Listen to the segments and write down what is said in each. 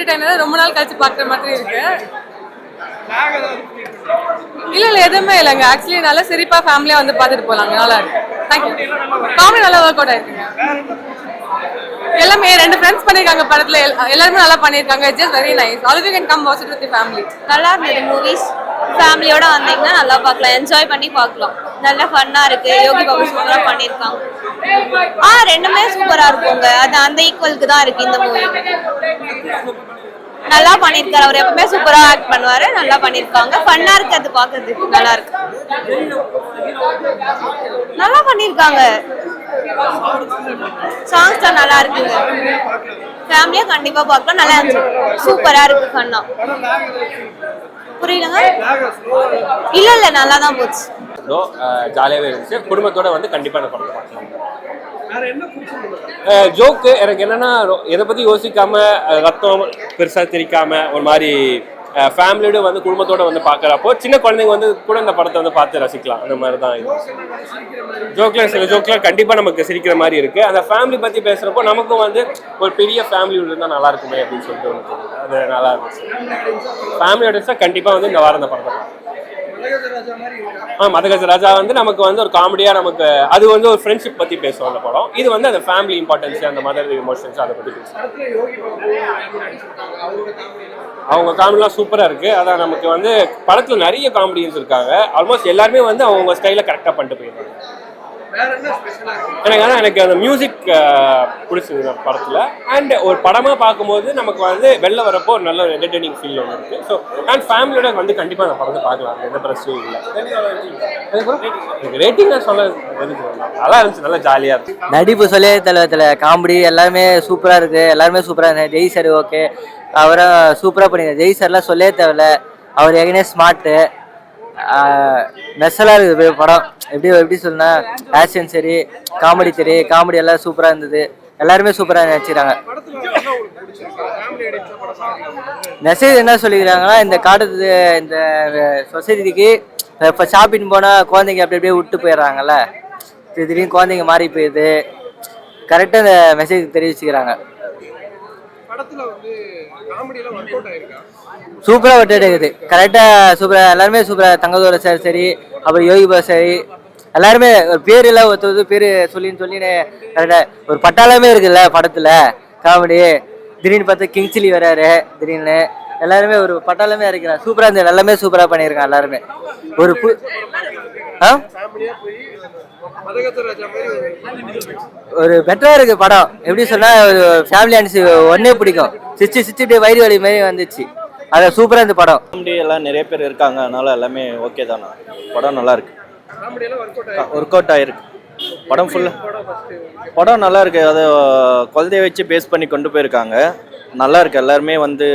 Entertainer ரொம்ப நாள் கழிச்சு பார்க்குற மாதிரி இருக்கு. இல்ல எதுவுமே இல்லைங்க. ஆக்சுவலி நல்லா சிரிப்பா ஃபேமிலியா வந்து பார்த்துட்டு போலாங்க. நல்லா இருக்கு. தேங்க்யூ. காமெடி நல்லா ஒர்க் அவுட் ஆயிருக்குங்க. எல்லாமே 2 ஃப்ரெண்ட்ஸ் பண்ணிருக்காங்க படத்துல. எல்லாருமே நல்லா பண்ணிருக்காங்க. It's just very nice. All you can come watch it with family. நல்லா இருந்தது. மூவிஸ் ஃபேமிலியோட வந்தீங்கன்னா நல்லா பார்க்கலாம், என்ஜாய் பண்ணி பார்க்கலாம். நல்ல ஃபன்னா இருக்கு. யோகி பாபு சூப்பரா பண்ணிருக்காங்க. ரெண்டுமே சூப்பரா இருக்குங்க. அது அந்த ஈக்குவலுக்கு தான் இருக்கு இந்த மூவி. நல்லா பண்ணிருக்காரு. அவர் எப்பவுமே சூப்பரா ஆக்ட் பண்ணுவாரு. நல்லா பண்ணிருக்காங்க. ஃபன்னா இருக்கு. அது பாக்குறதுக்கு நல்லா இருக்கு. நல்லா பண்ணிருக்காங்க. சாங்ஸ் தான் நல்லா இருக்குங்க. ஃபேமிலியா கண்டிப்பா பார்க்கலாம். நல்லா சூப்பரா இருக்கு. ஃபன்னா புரியுதுங்க. இல்ல நல்லா தான் போச்சு. ஜாலியாவே இருந்துச்சு. குடும்பத்தோட வந்து கண்டிப்பா அந்த படத்தை பார்க்கலாம். ஜோக்கு எனக்கு என்னன்னா, எதை பத்தி யோசிக்காம ரத்தம் பெருசா தெரிக்காம ஒரு மாதிரி ஃபேமிலியோட வந்து குடும்பத்தோட வந்து பார்க்குறப்போ சின்ன குழந்தைங்க வந்து கூட இந்த படத்தை வந்து பார்த்து ரசிக்கலாம். அந்த மாதிரி தான் ஜோக்லாம் சில ஜோக்லாம் கண்டிப்பாக நமக்கு சிரிக்கிற மாதிரி இருக்கு. அந்த ஃபேமிலி பற்றி பேசுகிறப்போ நமக்கும் வந்து ஒரு பெரிய ஃபேமிலியோட இருந்தால் நல்லா இருக்குமே அப்படின்னு சொல்லிட்டு ஒன்று அது நல்லா இருந்துச்சு. ஃபேமிலியோட இருந்தால் கண்டிப்பாக வந்து இந்த வாரம் இந்த படத்தை மதகஜ ராஜா வந்து நமக்கு வந்து ஒரு காமெடியா நமக்கு அது வந்து ஒரு ஃப்ரெண்ட்ஷிப் பத்தி பேசுவோம் அந்த படம். இது வந்து அந்த ஃபேமிலி இம்பார்ட்டன்ஸ், அந்த மதர் எமோஷன்ஸ் அதை பத்தி பேசுவோம். அவங்க காமெடிலாம் சூப்பரா இருக்கு. அதான் நமக்கு வந்து படத்துல நிறைய காமெடியன்ஸ் இருக்காங்க. ஆல்மோஸ்ட் எல்லாருமே வந்து அவங்க ஸ்டைல கரெக்டா பண்ணிட்டு போயிருக்காங்க. எனக்கு அந்த மியூசிக் பிடிச்சிருக்கு படத்துல. அண்ட் ஒரு படமா பார்க்கும்போது நமக்கு வந்து வெளில வரப்போ ஒரு நல்ல என்டர்டெய்னிங் ஃபீல் ஒன்று இருக்கு. ஸோ அண்ட் ஃபேமிலியோட வந்து கண்டிப்பா அந்த படத்தை பார்க்கலாம். எந்த பிரச்சனையும் இல்லை. எனக்கு ரேட்டிங் சொல்ல நல்லா இருந்துச்சு. நல்லா ஜாலியா இருக்கு. நடிப்பு சொல்லே தலைவத்துல காமெடி எல்லாமே சூப்பரா இருக்கு. எல்லாருமே சூப்பரா இருக்கு. ஜெய் சார் ஓகே, அவரை சூப்பரா பண்ணிருக்காரு. ஜெய் சார்லாம் சொல்லே தேவையில்ல. அவர் ஏற்கனவே ஸ்மார்ட்டு நெசலா இருக்குது படம். எப்படி சொன்னா ஆக்ஷன் சரி, காமெடி சரி, காமெடி எல்லாம் சூப்பரா இருந்தது. எல்லாருமே சூப்பரா நினைச்சுறாங்க. மெசேஜ் என்ன சொல்லிக்கிறாங்கன்னா, இந்த காலத்து இந்த சொசைட்டிக்கு இப்போ ஷாப்பிங் போனால் குழந்தைங்க அப்படி அப்படியே விட்டு போயிடுறாங்கல்ல, திடீர்னு குழந்தைங்க மாறி போயிடுது. கரெக்டாக இந்த மெசேஜ் தெரிவிச்சுக்கிறாங்க. சூப்பரா ஒர்க் இருக்குது. கரெக்டா சூப்பரா எல்லாருமே சூப்பரா. தங்கதோட சார் சரி, அப்புறம் யோகி பாபு சரி, எல்லாருமே ஒரு பேர் எல்லாம் ஒருத்தது பேரு சொல்லின்னு கரெக்டா ஒரு பட்டாளமே இருக்குல்ல படத்துல காமெடி. திடீர்னு பார்த்தா கிங்ஸ்லி வராரு திடீர்னு. எல்லாருமே ஒரு பட்டாளமே இருக்கிறாங்க. சூப்பரா இருந்தது. எல்லாமே சூப்பரா பண்ணியிருக்காங்க. எல்லாருமே ஒரு ஒரு பெட்டரா இருக்கு படம். எப்படி சொன்னா ஃபேமிலி அண்ட் ஒன்னே பிடிக்கும். சிரிச்சுட்டு வயிறு வலி மாதிரி வந்துச்சு. அது சூப்பரா இந்த படம். எல்லாம் நிறைய பேர் இருக்காங்க, அதனால எல்லாமே ஓகே தானே. படம் நல்லா இருக்கு. ஒர்க் அவுட் ஆயிருக்கு. படம் ஃபுல்லா படம் நல்லா இருக்கு. அது குழந்தைய வச்சு பேஸ் பண்ணி கொண்டு போயிருக்காங்க. நல்லா இருக்கு. எல்லாருமே வந்து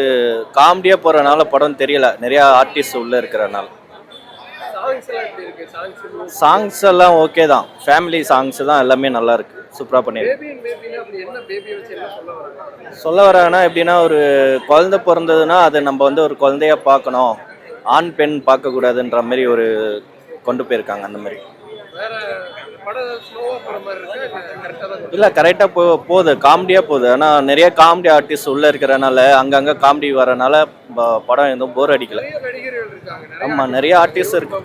காமெடியா போறதுனால படம் தெரியல. நிறைய ஆர்டிஸ்ட் உள்ள இருக்கிறனால. சாங்ஸ் எல்லாம் ஓகே தான். ஃபேமிலி சாங்ஸ் தான் எல்லாமே நல்லா இருக்கு. சூப்பரா பண்ணிருக்கு. சொல்ல வராங்கன்னா எப்படின்னா, ஒரு குழந்தை பிறந்ததுன்னா அதை நம்ம வந்து ஒரு குழந்தைய பார்க்கணும், ஆண் பெண் பார்க்க கூடாதுன்ற மாதிரி ஒரு கொண்டு போயிருக்காங்க. அந்த மாதிரி இல்ல கரெக்டா போகுது. காமெடியா போகுது. ஆனா நிறைய காமெடி ஆர்டிஸ்ட் உள்ள இருக்கிறனால அங்கங்க காமெடி வரனால படம் எதுவும் போர் அடிக்கல. ஆமா, நிறைய ஆர்டிஸ்ட் இருக்கு.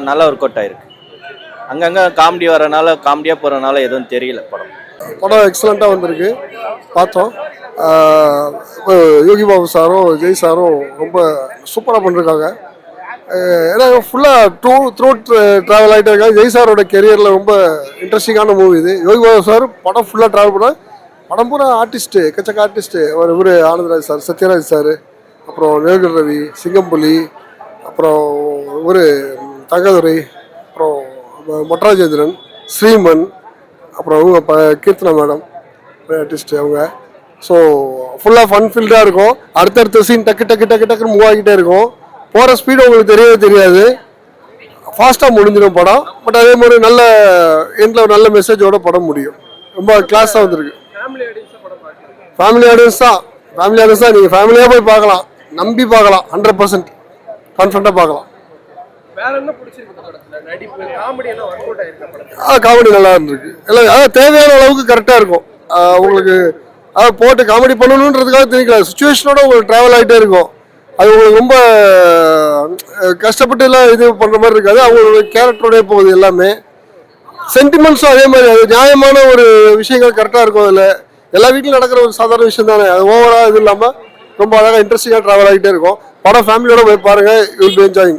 நல்லா ஒர்க் அவுட் ஆயிருக்கு. அங்கங்க காமெடி வரனால, காமெடியா போறதுனால எதுவும் தெரியல. படம் எக்ஸலண்டா வந்திருக்கு. பார்த்தோம். யோகி பாபு சாரும் ஜெய் சாரும் ரொம்ப சூப்பராக பண்ணிருக்காங்க. ஏன்னா ஃபுல்லாக த்ரூட் ட்ராவல் ஆகிட்டே இருக்காங்க. ஜெய் சாரோட கெரியரில் ரொம்ப இன்ட்ரெஸ்டிங்கான மூவி இது. யோகி பாபு சார் படம் ஃபுல்லாக ட்ராவல் பண்ண படம் பூரா ஆர்டிஸ்ட்டு, எக்கச்சக்க ஆர்டிஸ்ட்டு. இவர் ஆனந்தராஜ் சார், சத்யராஜ் சார், அப்புறம் நேர்கல் ரவி, சிங்கம்புலி, அப்புறம் ஒரு தங்கதுரை, அப்புறம் மொட்டராஜேந்திரன், ஸ்ரீமன், அப்புறம் அவங்க கீர்த்தனா மேடம் ஆர்டிஸ்ட்டு அவங்க. ஸோ ஃபுல்லாக ஃபன் ஃபீல்டாக இருக்கும். அடுத்தடுத்த சீன் டக்குன்னு மூவ் ஆகிட்டே இருக்கும். போகிற ஸ்பீடு உங்களுக்கு தெரியவே தெரியாது. ஃபாஸ்ட்டாக முடிஞ்சிடும் படம். பட் அதே மாதிரி நல்ல எண்டில் நல்ல மெசேஜோட படம் முடியும். ரொம்ப கிளாஸாக வந்துருக்கு. ஃபேமிலி ஆடியன்ஸ் தான். நீங்கள் ஃபேமிலியாக போய் பார்க்கலாம். நம்பி பார்க்கலாம். 100% கான்ஃபிடண்ட்டாக பார்க்கலாம். காமெடி நல்லா இருந்திருக்கு. எல்லாம் தேவையான அளவுக்கு கரெக்டாக இருக்கும். உங்களுக்கு அதை போட்டு காமெடி பண்ணணுன்றதுக்காக திணிக்கல, சுச்சுவேஷனோட உங்களுக்கு ட்ராவல் ஆகிட்டே இருக்கும். அது உங்களுக்கு ரொம்ப கஷ்டப்பட்டு எல்லாம் இது பண்ணுற மாதிரி இருக்காது, அவங்களோட கேரக்டரோடய போகுது எல்லாமே. சென்டிமெண்ட்ஸும் அதே மாதிரி, அது நியாயமான ஒரு விஷயங்கள் கரெக்டாக இருக்கும். அதில் எல்லா வீட்டிலும் நடக்கிற ஒரு சாதாரண விஷயம் தானே, அது ஓவராக இது இல்லாமல் ரொம்ப அழகாக இன்ட்ரெஸ்டிங்காக ட்ராவல் ஆகிட்டே இருக்கும். படம் ஃபேமிலியோட போய் பாருங்கள், யூ வில் பி என்ஜாயிங்.